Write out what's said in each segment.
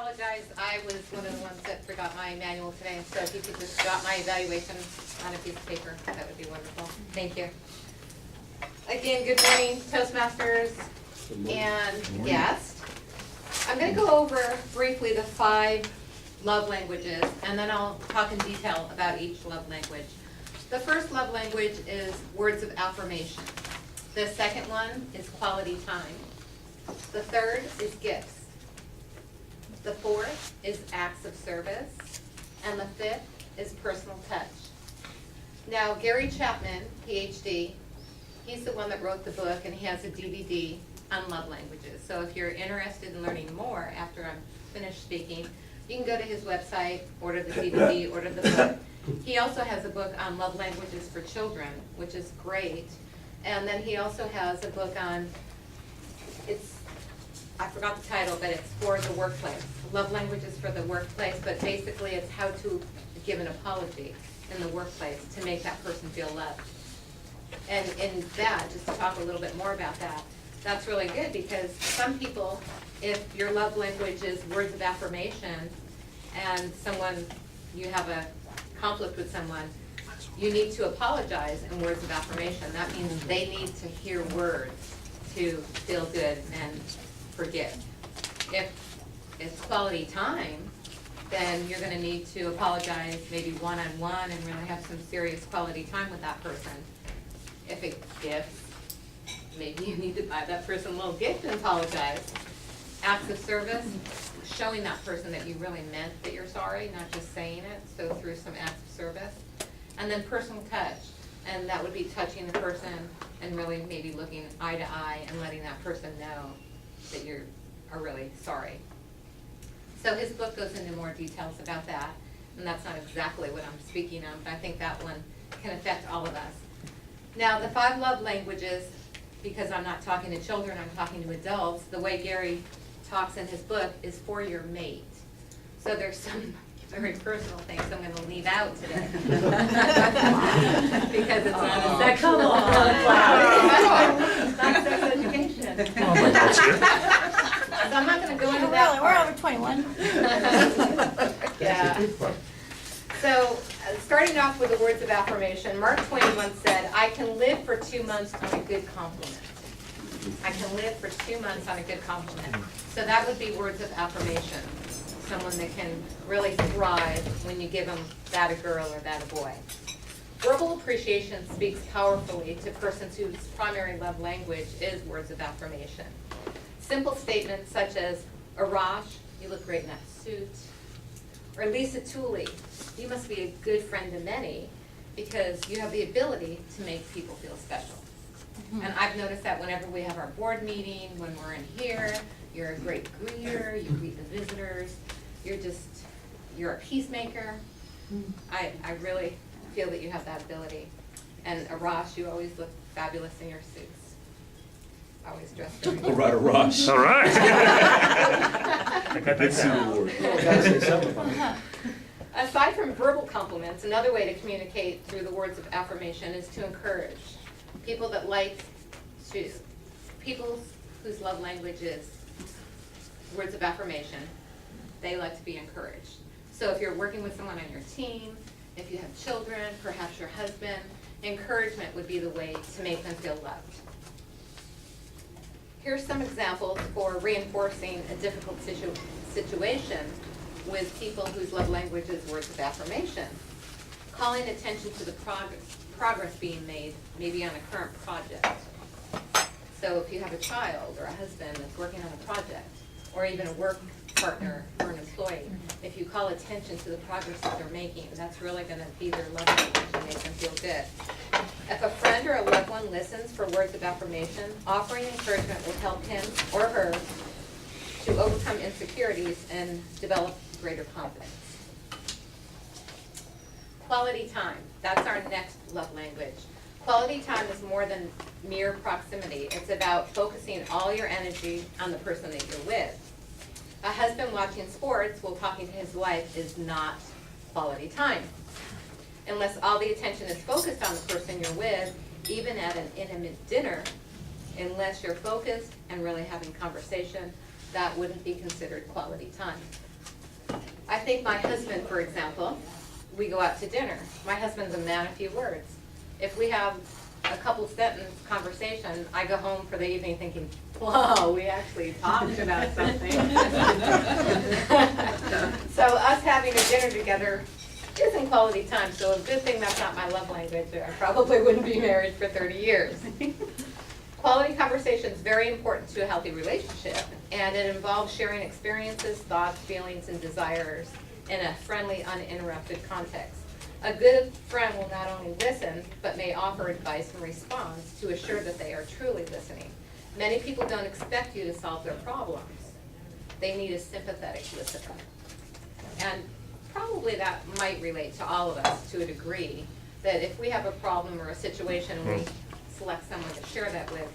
apologize. I was one of the ones that forgot my manual today, so if you could just drop my evaluation on a piece of paper, that would be wonderful. Thank you. Again, good morning, Toastmasters and guests. I'm going to go over briefly the 5 love languages, and then I'll talk in detail about each love language. The first love language is words of affirmation. The second one is quality time. The third is gifts. The fourth is acts of service. And the fifth is personal touch. Now, Gary Chapman, PhD, he's the one that wrote the book, and he has a DVD on love languages. So if you're interested in learning more after I'm finished speaking, you can go to his website, order the DVD, order the book. He also has a book on love languages for children, which is great. And then he also has a book on, I forgot the title, but it's for the workplace. Love languages for the workplace, but basically it's how to give an apology in the workplace to make that person feel loved. And in that, just to talk a little bit more about that, that's really good because some people, if your love language is words of affirmation and you have a conflict with someone, you need to apologize in words of affirmation. That means they need to hear words to feel good and forgive. If it's quality time, then you're going to need to apologize maybe one-on-one and really have some serious quality time with that person. If it's gifts, maybe you need to buy that person a little gift and apologize. Acts of service, showing that person that you really meant that you're sorry, not just saying it, so through some acts of service. And then personal touch, and that would be touching the person and really maybe looking eye to eye and letting that person know that you are really sorry. So his book goes into more details about that, and that's not exactly what I'm speaking of, but I think that one can affect all of us. Now, the 5 love languages, because I'm not talking to children, I'm talking to adults, the way Gary talks in his book is for your mate. So there's some very personal things I'm going to leave out today. Because it's not a sexual class. It's not sex education. So I'm not going to go into that We're part. over 21. Yeah. So, starting off with the words of affirmation, Mark Twain once said, I can live for 2 months on a good compliment. I can live for 2 months on a good compliment. So that would be words of affirmation. Someone that can really thrive when you give them that a girl or that a boy. Verbal appreciation speaks powerfully to persons whose primary love language is words of affirmation. Simple statements such as, Arash, you look great in that suit. Or Lisa Tooley, you must be a good friend to many because you have the ability to make people feel special. And I've noticed that whenever we have our board meeting, when we're in here, you're a great greeter, you greet the visitors, you're a peacemaker. I really feel that you have that ability. And Arash, you always look fabulous in your suits. Always dressed very All right, Rush. All right. I got that award. Aside from verbal compliments, another way to communicate through the words of affirmation is to encourage. People whose love language is words of affirmation, they like to be encouraged. So if you're working with someone on your team, if you have children, perhaps your husband, encouragement would be the way to make them feel loved. Here's some examples for reinforcing a difficult situation with people whose love language is words of affirmation. Calling attention to the progress being made, maybe on a current project. So if you have a child or a husband that's working on a project, or even a work partner or an employee, if you call attention to the progress that they're making, that's really going to be their love language and make them feel good. If a friend or a loved one listens for words of affirmation, offering encouragement will help him or her to overcome insecurities and develop greater confidence. Quality time, that's our next love language. Quality time is more than mere proximity. It's about focusing all your energy on the person that you're with. A husband watching sports while talking to his wife is not quality time. Unless all the attention is focused on the person you're with, even at an intimate dinner, unless you're focused and really having conversation, that wouldn't be considered quality time. I think my husband, for example, we go out to dinner. My husband's a man of few words. If we have a couple sentence conversation, I go home for the evening thinking, whoa, we actually talked about something. So us having a dinner together isn't quality time, so a good thing that's not my love language, or I probably wouldn't be married for 30 years. Quality conversation is very important to a healthy relationship, and it involves sharing experiences, thoughts, feelings, and desires in a friendly, uninterrupted context. A good friend will not only listen, but may offer advice in response to assure that they are truly listening. Many people don't expect you to solve their problems. They need a sympathetic listener. And probably that might relate to all of us to a degree, that if we have a problem or a situation and we select someone to share that with,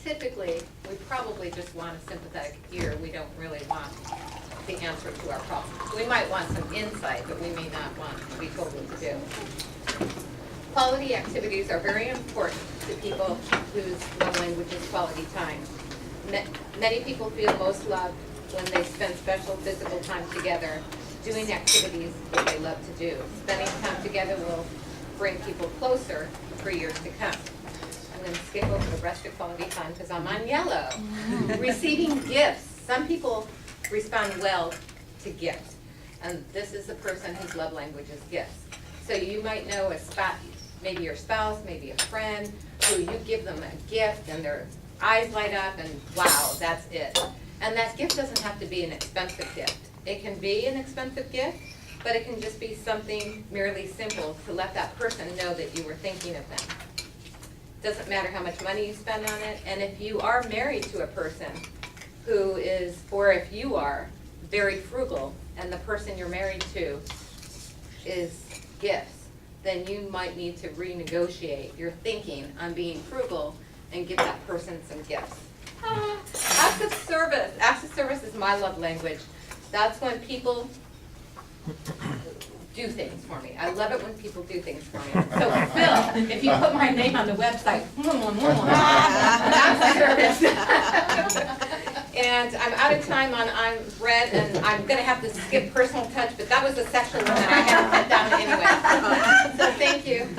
typically, we probably just want a sympathetic ear. We don't really want the answer to our problem. We might want some insight, but we may not want to be told what to do. Quality activities are very important to people whose love language is quality time. Many people feel most loved when they spend special physical time together doing activities that they love to do. Spending time together will bring people closer for years to come. I'm going to skip over the rest of quality time because I'm on yellow. Receiving gifts. Some people respond well to gifts, and this is the person whose love language is gifts. So you might know a spouse, maybe your spouse, maybe a friend, who you give them a gift and their eyes light up and wow, that's it. And that gift doesn't have to be an expensive gift. It can be an expensive gift, but it can just be something merely simple to let that person know that you were thinking of them. Doesn't matter how much money you spend on it, and if you are married to a person who is, or if you are, very frugal, and the person you're married to is gifts, then you might need to renegotiate your thinking on being frugal and give that person some gifts. Acts of service. Acts of service is my love language. That's when people do things for me. I love it when people do things for me. So Phil, if you put my name on the website, acts of service. And I'm out of time on I'm red, and I'm going to have to skip personal touch, but that was a sexual one that I had to put down anyway. So thank you.